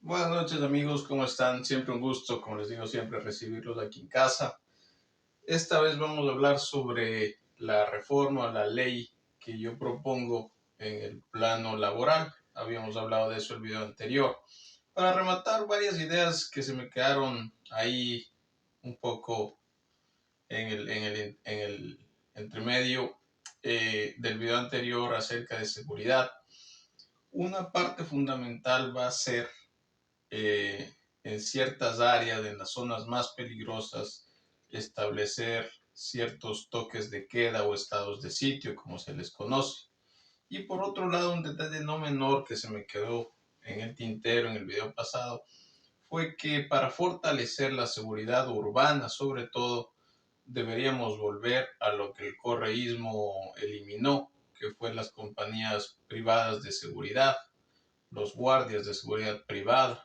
Buenas noches amigos, ¿cómo están? Siempre un gusto, como les digo siempre, recibirlos aquí en casa. Esta vez vamos a hablar sobre la reforma, la ley que yo propongo en el plano laboral. Habíamos hablado de eso en el video anterior. Para rematar varias ideas que se me quedaron ahí un poco en el entremedio del video anterior acerca de seguridad. Una parte fundamental va a ser eh, en ciertas áreas, en las zonas más peligrosas, establecer ciertos toques de queda o estados de sitio, como se les conoce. Y por otro lado, un detalle no menor que se me quedó en el tintero en el video pasado, fue que para fortalecer la seguridad urbana, sobre todo, deberíamos volver a lo que el correísmo eliminó, que fue las compañías privadas de seguridad, los guardias de seguridad privada,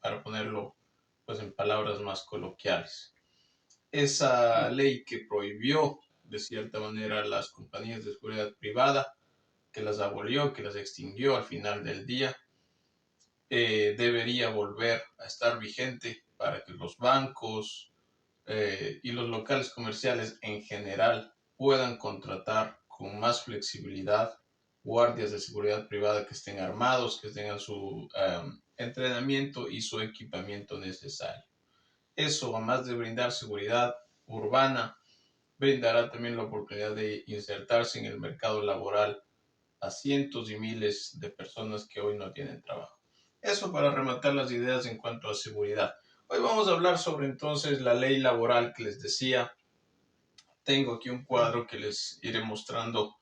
para ponerlo pues en palabras más coloquiales. Esa ley que prohibió de cierta manera las compañías de seguridad privada, que las abolió, que las extinguió al final del día, debería volver a estar vigente para que los bancos y los locales comerciales en general puedan contratar con más flexibilidad guardias de seguridad privada que estén armados, que tengan su entrenamiento y su equipamiento necesario. Eso, además de brindar seguridad urbana, brindará también la oportunidad de insertarse en el mercado laboral a cientos y miles de personas que hoy no tienen trabajo. Eso para rematar las ideas en cuanto a seguridad. Hoy vamos a hablar sobre entonces la ley laboral que les decía. Tengo aquí un cuadro que les iré mostrando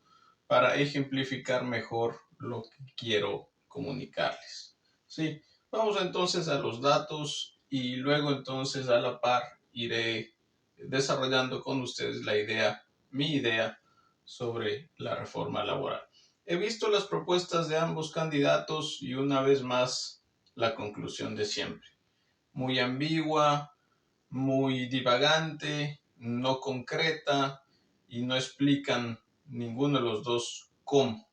para ejemplificar mejor lo que quiero comunicarles. Sí, vamos entonces a los datos y luego entonces a la par iré desarrollando con ustedes mi idea sobre la reforma laboral. He visto las propuestas de ambos candidatos y una vez más la conclusión de siempre. Muy ambigua, muy divagante, no concreta y no explican ninguno de los dos cómo.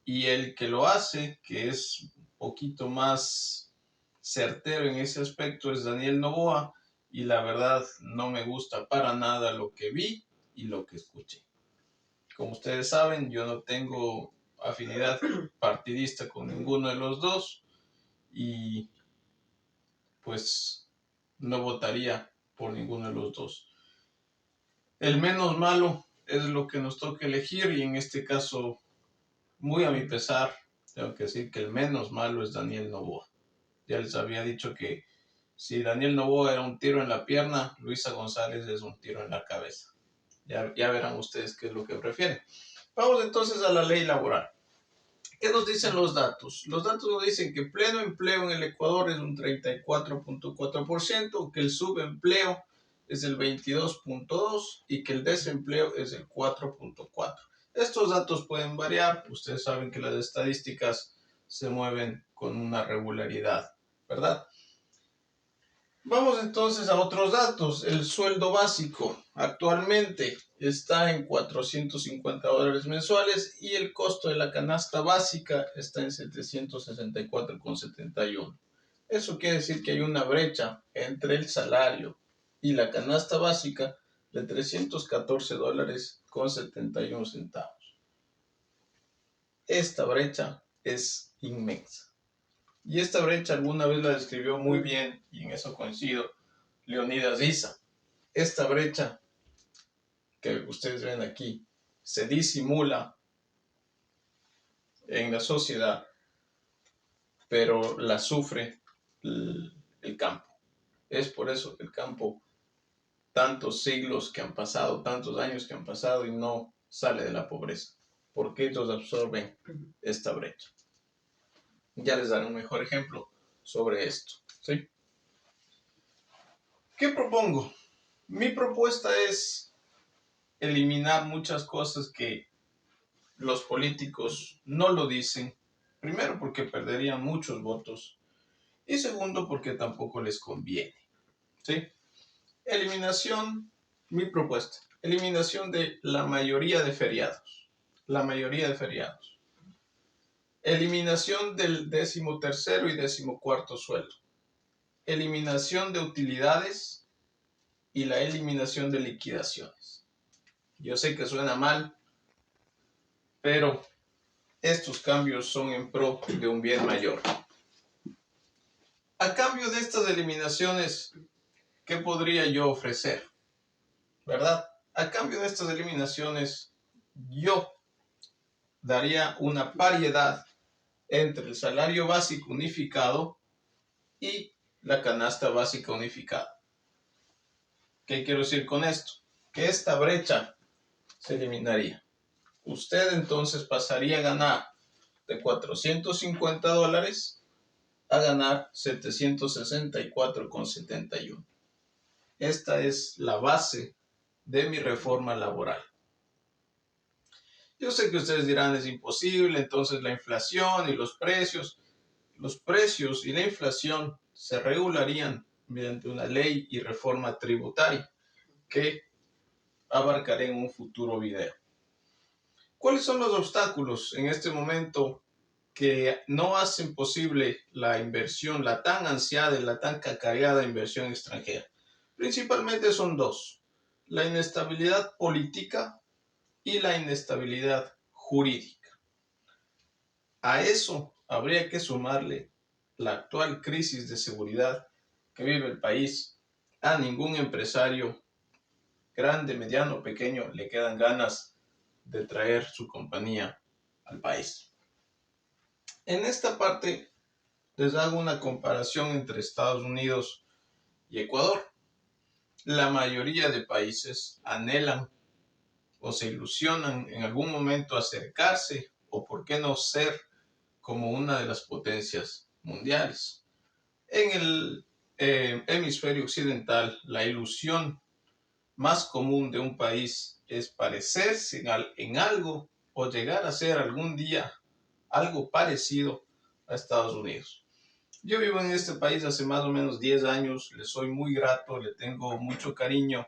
Y el que lo hace, que es un poquito más certero en ese aspecto, es Daniel Noboa, y la verdad no me gusta para nada lo que vi y lo que escuché. Como ustedes saben, yo no tengo afinidad partidista con ninguno de los dos y pues no votaría por ninguno de los dos. El menos malo es lo que nos toca elegir y en este caso, muy a mi pesar, tengo que decir que el menos malo es Daniel Noboa. Ya les había dicho que si Daniel Noboa era un tiro en la pierna, Luisa González es un tiro en la cabeza. Ya verán ustedes qué es lo que prefieren. Vamos entonces a la ley laboral. ¿Qué nos dicen los datos? Los datos nos dicen que pleno empleo en el Ecuador es un 34.4%, que el subempleo es el 22.2% y que el desempleo es el 4.4%. Estos datos pueden variar. Ustedes saben que las estadísticas se mueven con una regularidad, ¿verdad? Vamos entonces a otros datos. El sueldo básico actualmente está en $450 mensuales y el costo de la canasta básica está en 764,71. Eso quiere decir que hay una brecha entre el salario y la canasta básica de $314,71. Esta brecha es inmensa. Y esta brecha alguna vez la describió muy bien, y en eso coincido, Leonidas Issa. Esta brecha que ustedes ven aquí se disimula en la sociedad, pero la sufre el campo. Es por eso que el campo, tantos siglos que han pasado, tantos años que han pasado y no sale de la pobreza, porque ellos absorben esta brecha. Ya les daré un mejor ejemplo sobre esto, ¿sí? ¿Qué propongo? Mi propuesta es eliminar muchas cosas que los políticos no lo dicen. Primero, porque perderían muchos votos. Y segundo, porque tampoco les conviene. ¿Sí? Mi propuesta. Eliminación de la mayoría de feriados. La mayoría de feriados. Eliminación del 13º y 14º sueldo. Eliminación de utilidades y la eliminación de liquidaciones. Yo sé que suena mal, pero estos cambios son en pro de un bien mayor. A cambio de estas eliminaciones, ¿qué podría yo ofrecer? ¿Verdad? A cambio de estas eliminaciones, yo daría una paridad entre el salario básico unificado y la canasta básica unificada. ¿Qué quiero decir con esto? Que esta brecha se eliminaría. Usted entonces pasaría a ganar de $450 a ganar 764,71. Esta es la base de mi reforma laboral. Yo sé que ustedes dirán es imposible, entonces la inflación y los precios y la inflación se regularían mediante una ley y reforma tributaria que abarcaré en un futuro video. ¿Cuáles son los obstáculos en este momento que no hacen posible la inversión, la tan ansiada y la tan cacareada inversión extranjera? Principalmente son dos: la inestabilidad política y la inestabilidad jurídica. A eso habría que sumarle la actual crisis de seguridad que vive el país. A ningún empresario, grande, mediano o pequeño, le quedan ganas de traer su compañía al país. En esta parte les hago una comparación entre Estados Unidos y Ecuador. La mayoría de países anhelan o se ilusionan en algún momento acercarse o, por qué no, ser como una de las potencias mundiales. En el hemisferio occidental, la ilusión más común de un país es parecerse en algo o llegar a ser algún día algo parecido a Estados Unidos. Yo vivo en este país hace más o menos 10 años, le soy muy grato, le tengo mucho cariño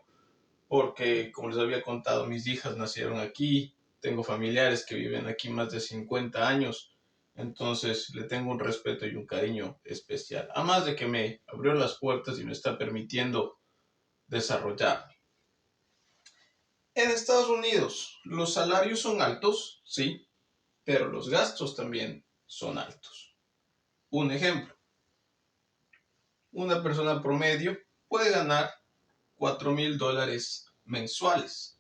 porque, como les había contado, mis hijas nacieron aquí, tengo familiares que viven aquí más de 50 años, entonces le tengo un respeto y un cariño especial, además de que me abrió las puertas y me está permitiendo desarrollarme. En Estados Unidos, los salarios son altos, sí, pero los gastos también son altos. Un ejemplo: una persona promedio puede ganar $4,000 mensuales,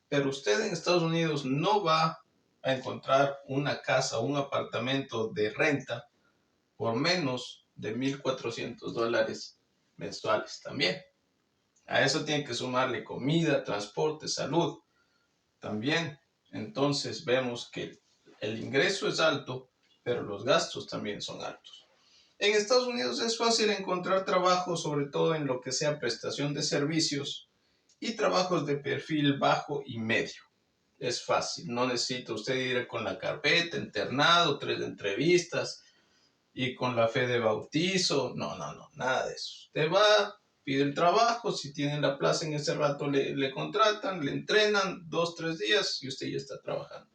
pero usted en Estados Unidos no va a encontrar una casa o un apartamento de renta por menos de $1,400 mensuales también. A eso tiene que sumarle comida, transporte, salud también. Entonces vemos que el ingreso es alto, pero los gastos también son altos. En Estados Unidos es fácil encontrar trabajo, sobre todo en lo que sea prestación de servicios y trabajos de perfil bajo y medio. Es fácil, no necesita usted ir con la carpeta, internado, 3 entrevistas y con la fe de bautizo. No, nada de eso. Usted va, pide el trabajo, si tienen la plaza en ese rato le contratan, le entrenan 2, 3 días y usted ya está trabajando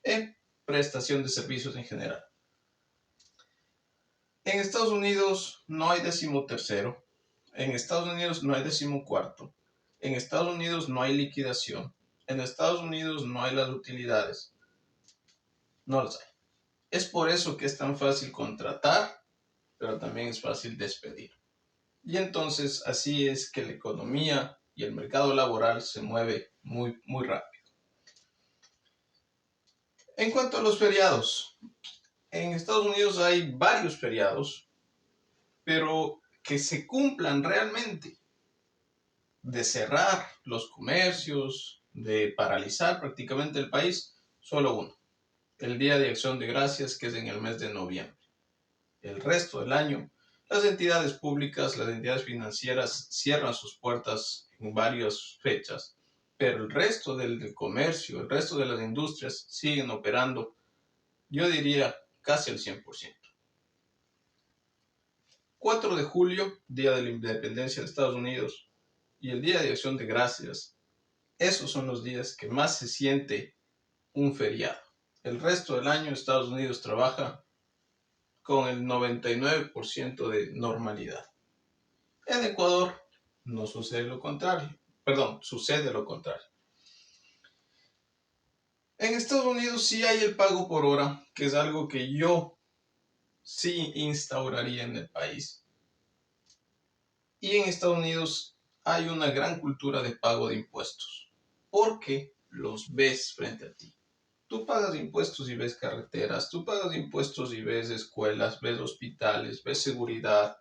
en prestación de servicios en general. En Estados Unidos no hay 13º, en Estados Unidos no hay 14º, en Estados Unidos no hay liquidación, en Estados Unidos no hay las utilidades, no las hay. Es por eso que es tan fácil contratar, pero también es fácil despedir. Y entonces así es que la economía y el mercado laboral se mueve muy rápido. En cuanto a los feriados, en Estados Unidos hay varios feriados, pero que se cumplan realmente, de cerrar los comercios, de paralizar prácticamente el país, solo uno: el Día de Acción de Gracias, que es en el mes de noviembre. El resto del año, las entidades públicas, las entidades financieras cierran sus puertas en varias fechas, pero el resto del comercio, el resto de las industrias siguen operando, yo diría, casi al 100%. 4 de julio, Día de la Independencia de Estados Unidos, y el Día de Acción de Gracias, esos son los días que más se siente un feriado. El resto del año Estados Unidos trabaja con el 99% de normalidad. En Ecuador no sucede lo contrario. Perdón, sucede lo contrario. En Estados Unidos sí hay el pago por hora, que es algo que yo sí instauraría en el país. Y en Estados Unidos hay una gran cultura de pago de impuestos, porque los ves frente a ti. Tú pagas impuestos y ves carreteras, tú pagas impuestos y ves escuelas, ves hospitales, ves seguridad.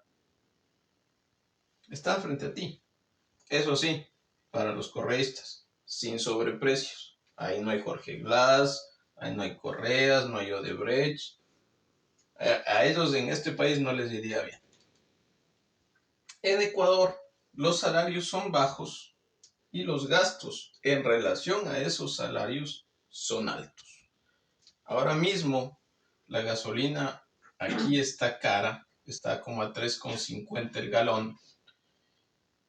Están frente a ti. Eso sí, para los correístas, sin sobreprecios. Ahí no hay Jorge Glass, ahí no hay Correas, no hay Odebrecht. A ellos en este país no les iría bien. En Ecuador, los salarios son bajos y los gastos en relación a esos salarios son altos. Ahora mismo, la gasolina aquí está cara, está como a 3,50 el galón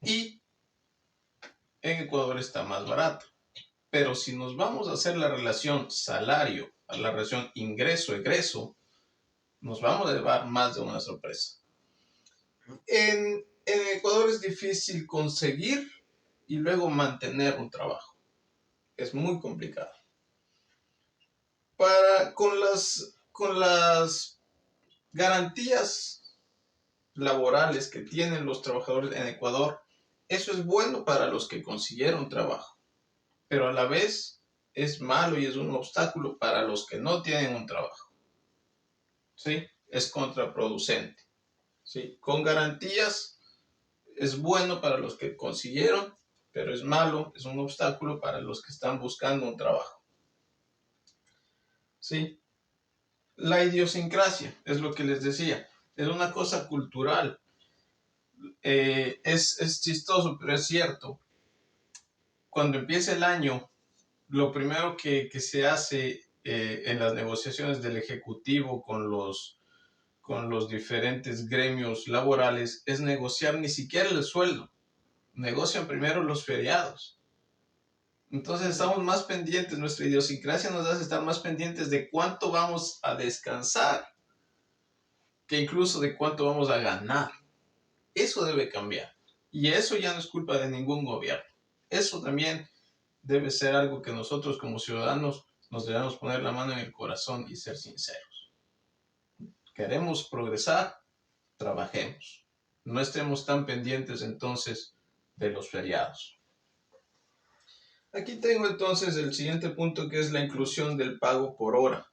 y en Ecuador está más barato. Pero si nos vamos a hacer la relación salario a la relación ingreso-egreso, nos vamos a llevar más de una sorpresa. En Ecuador es difícil conseguir y luego mantener un trabajo. Es muy complicado. Con las garantías laborales que tienen los trabajadores en Ecuador, eso es bueno para los que consiguieron trabajo, pero a la vez es malo y es un obstáculo para los que no tienen un trabajo. ¿Sí? Es contraproducente. ¿Sí? Con garantías es bueno para los que consiguieron, pero es malo, es un obstáculo para los que están buscando un trabajo. ¿Sí? La idiosincrasia, es lo que les decía, es una cosa cultural. Es chistoso, pero es cierto. Cuando empieza el año, lo primero que se hace en las negociaciones del Ejecutivo con los diferentes gremios laborales es negociar ni siquiera el sueldo, negocian primero los feriados. Entonces estamos más pendientes, nuestra idiosincrasia nos hace estar más pendientes de cuánto vamos a descansar que incluso de cuánto vamos a ganar. Eso debe cambiar. Y eso ya no es culpa de ningún gobierno. Eso también debe ser algo que nosotros como ciudadanos nos debemos poner la mano en el corazón y ser sinceros. Queremos progresar, trabajemos. No estemos tan pendientes entonces de los feriados. Aquí tengo entonces el siguiente punto, que es la inclusión del pago por hora.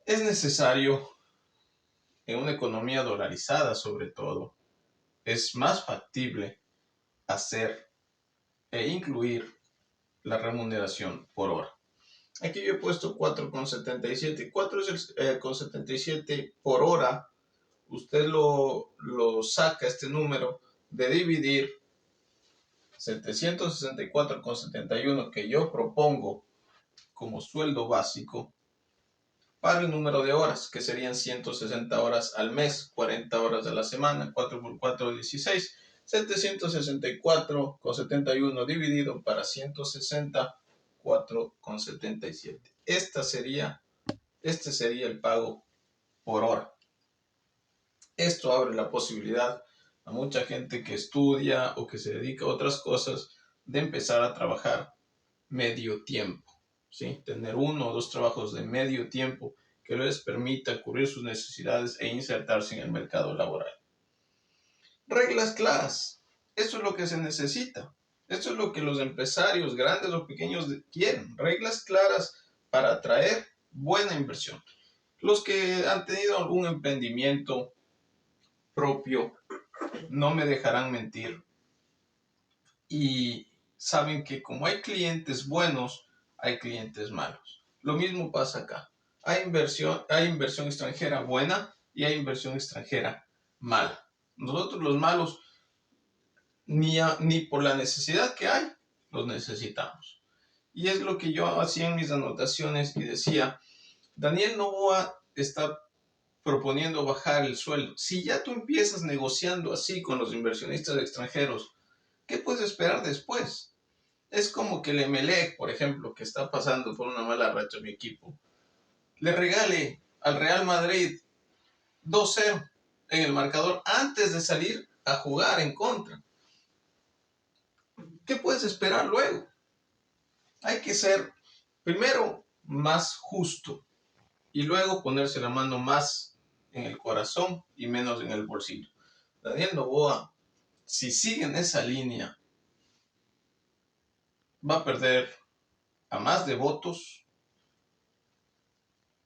Es necesario, en una economía dolarizada sobre todo, es más factible hacer e incluir la remuneración por hora. Aquí yo he puesto 4,77. 4,77 por hora. Usted lo saca este número de dividir 764,71 que yo propongo como sueldo básico para el número de horas, que serían 160 horas al mes, 40 horas a la semana, 4 por 4, 16. 764,71 dividido para 164,77. Este sería el pago por hora. Esto abre la posibilidad a mucha gente que estudia o que se dedica a otras cosas de empezar a trabajar medio tiempo, ¿sí? Tener uno o dos trabajos de medio tiempo que les permita cubrir sus necesidades e insertarse en el mercado laboral. Reglas claras. Eso es lo que se necesita. Esto es lo que los empresarios, grandes o pequeños, quieren. Reglas claras para atraer buena inversión. Los que han tenido algún emprendimiento propio no me dejarán mentir. Y saben que como hay clientes buenos, hay clientes malos. Lo mismo pasa acá. Hay inversión extranjera buena y hay inversión extranjera mala. Nosotros los malos ni por la necesidad que hay, los necesitamos. Y es lo que yo hacía en mis anotaciones y decía, Daniel Noboa está proponiendo bajar el sueldo. Si ya tú empiezas negociando así con los inversionistas extranjeros, ¿qué puedes esperar después? Es como que el Emelec, por ejemplo, que está pasando por una mala racha mi equipo, le regale al Real Madrid 2-0 en el marcador antes de salir a jugar en contra. ¿Qué puedes esperar luego? Hay que ser, primero, más justo y luego ponerse la mano más en el corazón y menos en el bolsillo. Daniel Noboa, si sigue en esa línea, va a perder a más de votos,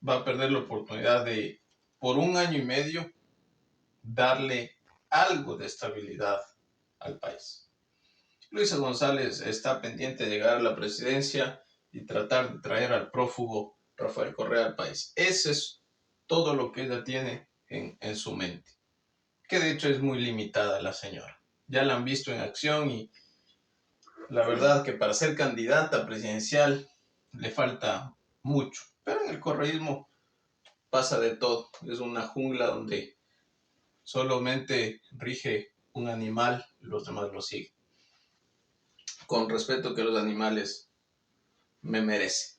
va a perder la oportunidad de, por un año y medio, darle algo de estabilidad al país. Luisa González está pendiente de llegar a la presidencia y tratar de traer al prófugo Rafael Correa al país. Ese es todo lo que ella tiene en su mente, que de hecho es muy limitada la señora. Ya la han visto en acción y la verdad que para ser candidata presidencial le falta mucho. Pero en el correísmo pasa de todo. Es una jungla donde solamente rige un animal y los demás lo siguen. Con respeto que los animales me merecen.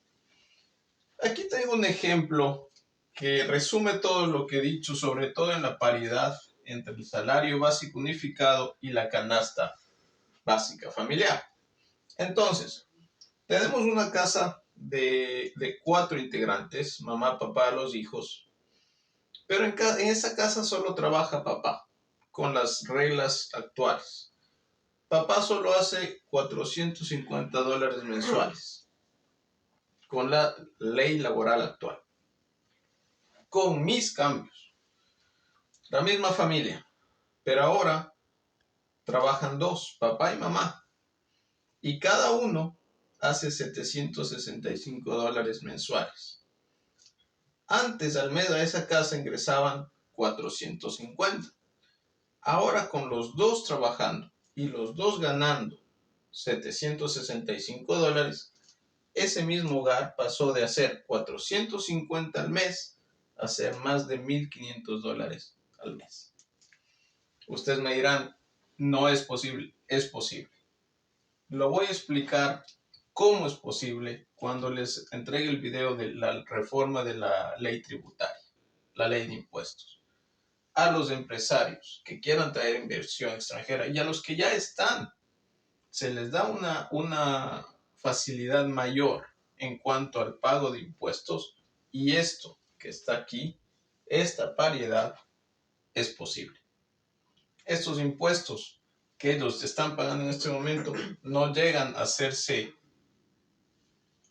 Aquí tengo un ejemplo que resume todo lo que he dicho, sobre todo en la paridad entre el salario básico unificado y la canasta básica familiar. Entonces, tenemos una casa de 4 integrantes, mamá, papá, los hijos, pero en esa casa solo trabaja papá, con las reglas actuales. Papá solo hace $450 mensuales, con la ley laboral actual, con mis cambios. La misma familia, pero ahora trabajan dos, papá y mamá, y cada uno hace $765 mensuales. Antes al mes a esa casa ingresaban 450. Ahora con los dos trabajando y los dos ganando $765, ese mismo hogar pasó de hacer 450 al mes a hacer más de $1,500 al mes. Ustedes me dirán, no es posible. Es posible. Lo voy a explicar cómo es posible cuando les entregue el video de la reforma de la ley tributaria, la ley de impuestos. A los empresarios que quieran traer inversión extranjera y a los que ya están, se les da una facilidad mayor en cuanto al pago de impuestos, y esto que está aquí, esta paridad, es posible. Estos impuestos que ellos están pagando en este momento no llegan a hacerse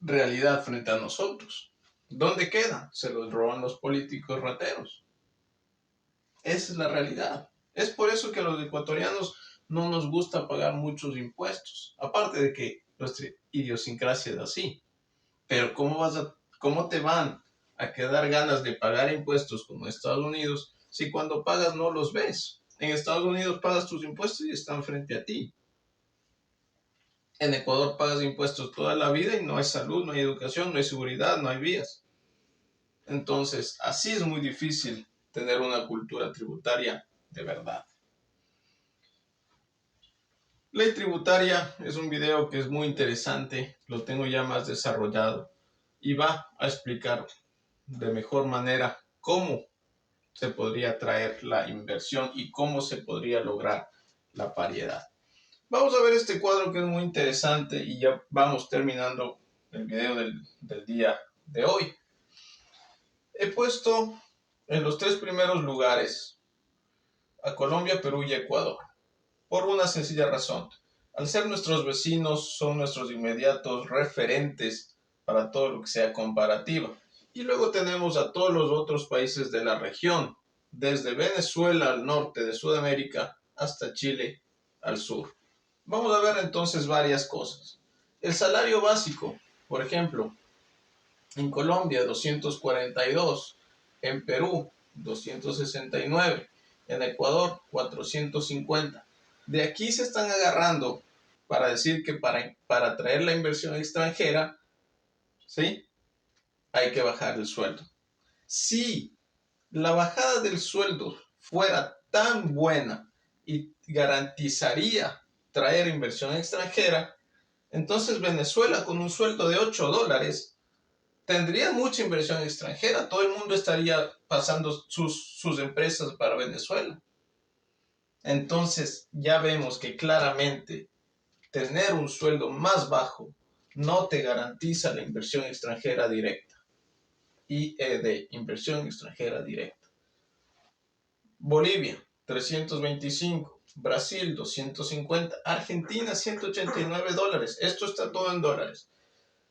realidad frente a nosotros. ¿Dónde quedan? Se los roban los políticos rateros. Esa es la realidad. Es por eso que a los ecuatorianos no nos gusta pagar muchos impuestos. Aparte de que nuestra idiosincrasia es así. Pero ¿cómo te van a quedar ganas de pagar impuestos como en Estados Unidos si cuando pagas no los ves? En Estados Unidos pagas tus impuestos y están frente a ti. En Ecuador pagas impuestos toda la vida y no hay salud, no hay educación, no hay seguridad, no hay vías. Entonces, así es muy difícil tener una cultura tributaria de verdad. Ley tributaria es un video que es muy interesante, lo tengo ya más desarrollado y va a explicar de mejor manera cómo se podría traer la inversión y cómo se podría lograr la paridad. Vamos a ver este cuadro que es muy interesante y ya vamos terminando el video del día de hoy. He puesto en los 3 primeros lugares a Colombia, Perú y Ecuador, por una sencilla razón. Al ser nuestros vecinos, son nuestros inmediatos referentes para todo lo que sea comparativa. Y luego tenemos a todos los otros países de la región, desde Venezuela al norte de Sudamérica hasta Chile al sur. Vamos a ver entonces varias cosas. El salario básico, por ejemplo, en Colombia 242, en Perú 269, en Ecuador 450. De aquí se están agarrando para decir que para atraer la inversión extranjera, ¿sí?, hay que bajar el sueldo. Si la bajada del sueldo fuera tan buena y garantizaría traer inversión extranjera, Entonces Venezuela con un sueldo de $8 tendría mucha inversión extranjera. Todo el mundo estaría pasando sus empresas para Venezuela. Entonces ya vemos que claramente tener un sueldo más bajo no te garantiza la inversión extranjera directa. IED, inversión extranjera directa. Bolivia, 325. Brasil, 250. Argentina, $189. Esto está todo en dólares.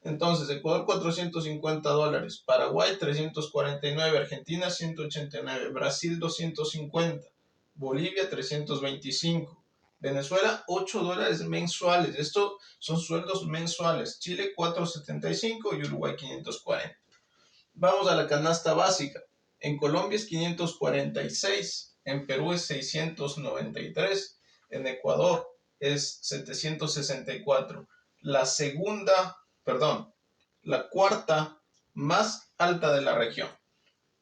Entonces, Ecuador, $450. Paraguay, 349. Argentina, 189. Brasil, 250. Bolivia, 325. Venezuela, $8 mensuales. Estos son sueldos mensuales. Chile, 475 y Uruguay, 540. Vamos a la canasta básica. En Colombia es 546, en Perú es 693, en Ecuador es 764. La cuarta más alta de la región.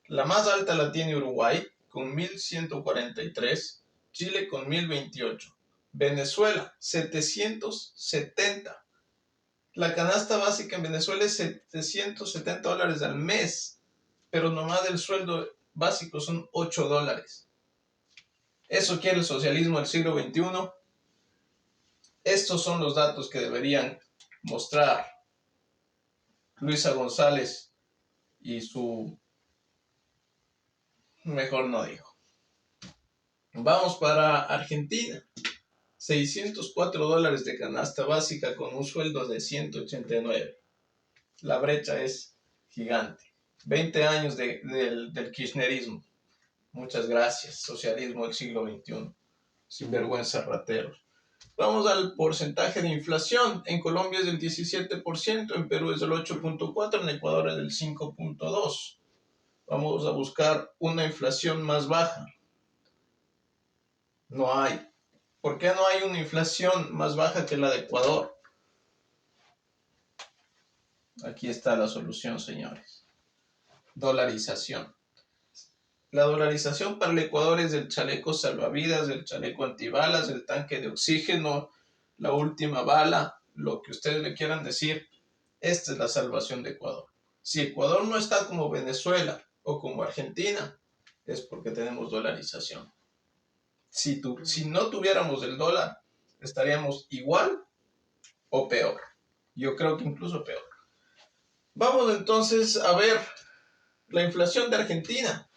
La más alta la tiene Uruguay con 1143, Chile con 1028, Venezuela 770. La canasta básica en Venezuela es $770 al mes, pero nomás el sueldo básico son $8. ¿Eso quiere el socialismo del siglo XXI? Estos son los datos que deberían mostrar Luisa González y su... Mejor no digo. Vamos para Argentina. $604 de canasta básica con un sueldo de 189. La brecha es gigante. 20 años del kirchnerismo. Muchas gracias, socialismo del siglo XXI. Sinvergüenza rateros. Vamos al porcentaje de inflación. En Colombia es del 17%, en Perú es del 8.4%, en Ecuador es del 5.2%. Vamos a buscar una inflación más baja. No hay. ¿Por qué no hay una inflación más baja que la de Ecuador? Aquí está la solución, señores. Dolarización. La dolarización para el Ecuador es del chaleco salvavidas, del chaleco antibalas, del tanque de oxígeno, la última bala, lo que ustedes le quieran decir. Esta es la salvación de Ecuador. Si Ecuador no está como Venezuela o como Argentina, es porque tenemos dolarización. Si no tuviéramos el dólar, estaríamos igual o peor. Yo creo que incluso peor. Vamos entonces a ver la inflación de Argentina.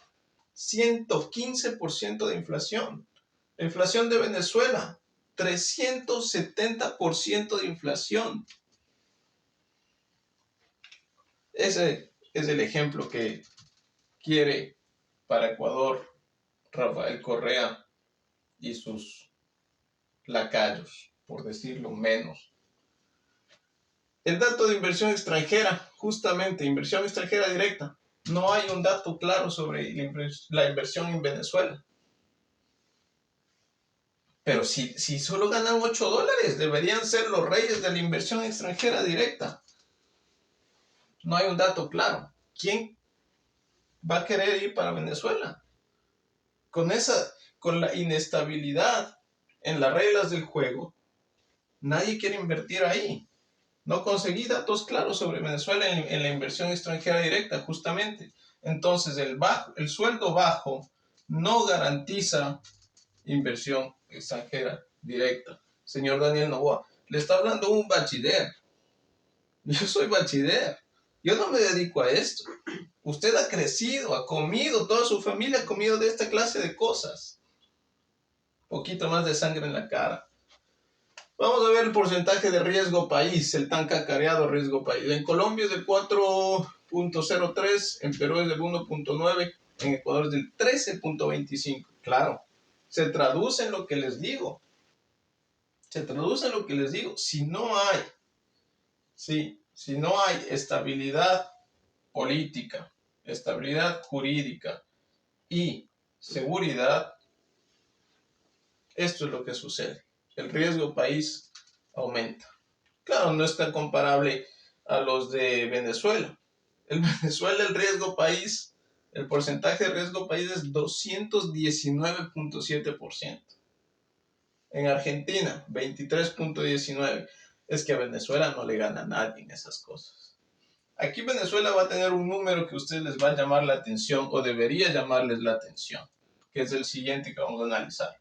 115% de inflación. La inflación de Venezuela, 370% de inflación. Ese es el ejemplo que quiere para Ecuador Rafael Correa y sus lacayos, por decirlo menos. El dato de inversión extranjera, justamente inversión extranjera directa. No hay un dato claro sobre la inversión en Venezuela. Pero si solo ganan $8, deberían ser los reyes de la inversión extranjera directa. No hay un dato claro. ¿Quién va a querer ir para Venezuela? Con la inestabilidad en las reglas del juego, nadie quiere invertir ahí. No conseguí datos claros sobre Venezuela en la inversión extranjera directa, justamente. Entonces, el sueldo bajo no garantiza inversión extranjera directa. Señor Daniel Noboa, le está hablando un bachiller. Yo soy bachiller. Yo no me dedico a esto. Usted ha crecido, ha comido, toda su familia ha comido de esta clase de cosas. Poquito más de sangre en la cara. Vamos a ver el porcentaje de riesgo país, el tan cacareado riesgo país. En Colombia es del 4.03, en Perú es del 1.9, en Ecuador es del 13.25. Claro, se traduce en lo que les digo. Si no hay estabilidad política, estabilidad jurídica y seguridad, esto es lo que sucede. El riesgo país aumenta. Claro, no es tan comparable a los de Venezuela. En Venezuela el porcentaje de riesgo país es 219.7%. En Argentina, 23.19%. es que a Venezuela no le gana a nadie en esas cosas. Aquí Venezuela va a tener un número que a ustedes les va a llamar la atención o debería llamarles la atención, que es el siguiente que vamos a analizar.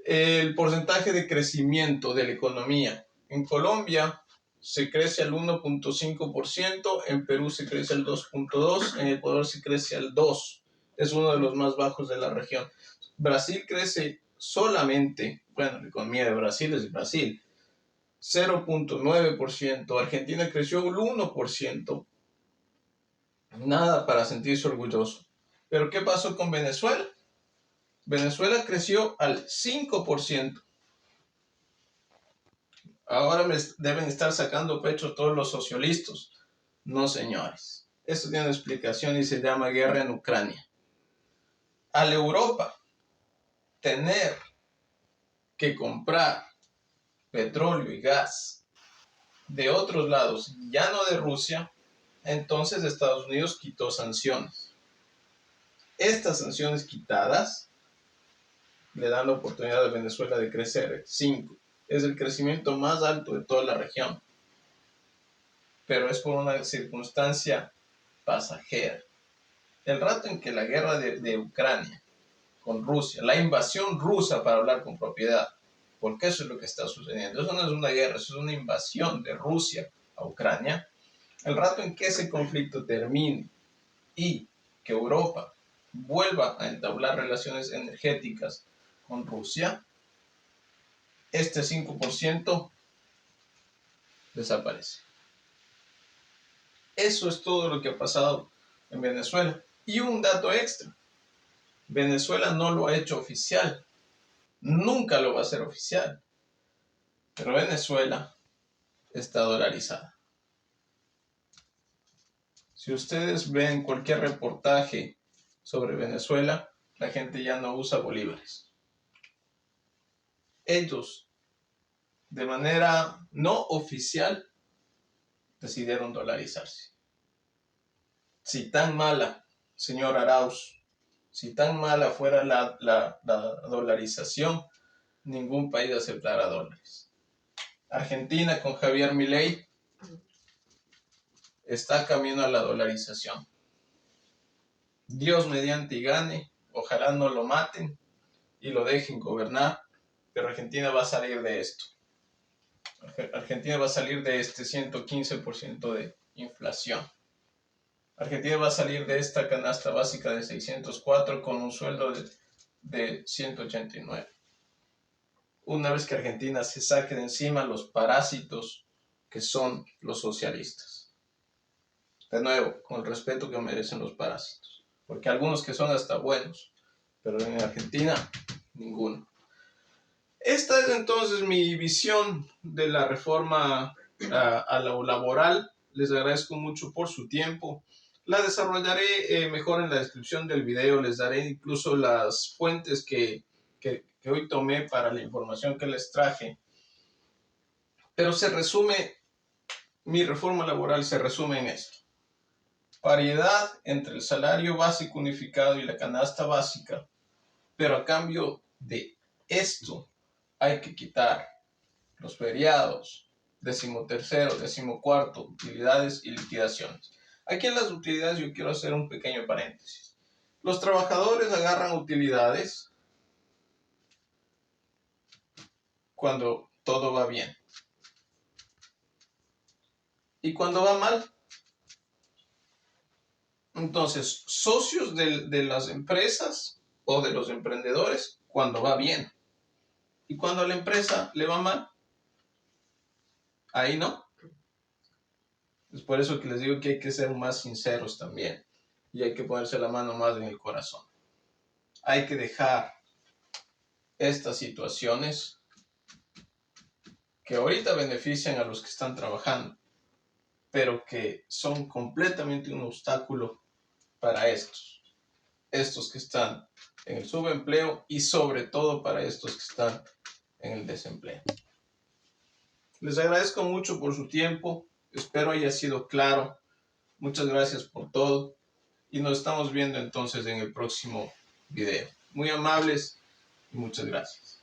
El porcentaje de crecimiento de la economía. En Colombia se crece al 1.5%, en Perú se crece al 2.2%, en Ecuador se crece al 2%. Es uno de los más bajos de la región. Brasil crece solamente, bueno, la economía de Brasil es Brasil, 0.9%. Argentina creció un 1%. Nada para sentirse orgulloso. Pero ¿qué pasó con Venezuela? Venezuela creció al 5%. Ahora me deben estar sacando pecho todos los socialistas. No, señores. Esto tiene una explicación y se llama guerra en Ucrania. Al Europa tener que comprar petróleo y gas de otros lados, ya no de Rusia, entonces Estados Unidos quitó sanciones. Estas sanciones quitadas le dan la oportunidad a Venezuela de crecer. 5. Es el crecimiento más alto de toda la región. Pero es por una circunstancia pasajera. El rato en que la guerra de Ucrania con Rusia, la invasión rusa para hablar con propiedad, porque eso es lo que está sucediendo. Eso no es una guerra, eso es una invasión de Rusia a Ucrania. El rato en que ese conflicto termine y que Europa vuelva a entablar relaciones energéticas con Rusia, este 5% desaparece. Eso es todo lo que ha pasado en Venezuela. Y un dato extra. Venezuela no lo ha hecho oficial. Nunca lo va a hacer oficial. Pero Venezuela está dolarizada. Si ustedes ven cualquier reportaje sobre Venezuela, la gente ya no usa bolívares. Ellos, de manera no oficial, decidieron dolarizarse. Si tan mala, señor Arauz, si tan mala fuera la dolarización, ningún país aceptará dólares. Argentina con Javier Milei está camino a la dolarización. Dios mediante y gane, ojalá no lo maten y lo dejen gobernar, pero Argentina va a salir de esto. Argentina va a salir de este 115% de inflación. Argentina va a salir de esta canasta básica de 604 con un sueldo de 189. Una vez que Argentina se saque de encima los parásitos que son los socialistas. De nuevo, con el respeto que merecen los parásitos. Porque algunos que son hasta buenos, pero en Argentina, ninguno. Esta es entonces mi visión de la reforma a lo laboral. Les agradezco mucho por su tiempo. La desarrollaré mejor en la descripción del video. Les daré incluso las fuentes que hoy tomé para la información que les traje. Pero mi reforma laboral se resume en esto. Paridad entre el salario básico unificado y la canasta básica, pero a cambio de esto hay que quitar los feriados, 13º, 14º, utilidades y liquidaciones. Aquí en las utilidades yo quiero hacer un pequeño paréntesis. Los trabajadores agarran utilidades cuando todo va bien. Y cuando va mal, entonces, socios de las empresas o de los emprendedores cuando va bien. Y cuando a la empresa le va mal, ahí no. Es por eso que les digo que hay que ser más sinceros también. Y hay que ponerse la mano más en el corazón. Hay que dejar estas situaciones que ahorita benefician a los que están trabajando, pero que son completamente un obstáculo para estos que están en el subempleo y sobre todo para estos que están en el desempleo. Les agradezco mucho por su tiempo, espero haya sido claro. Muchas gracias por todo y nos estamos viendo entonces en el próximo video. Muy amables y muchas gracias.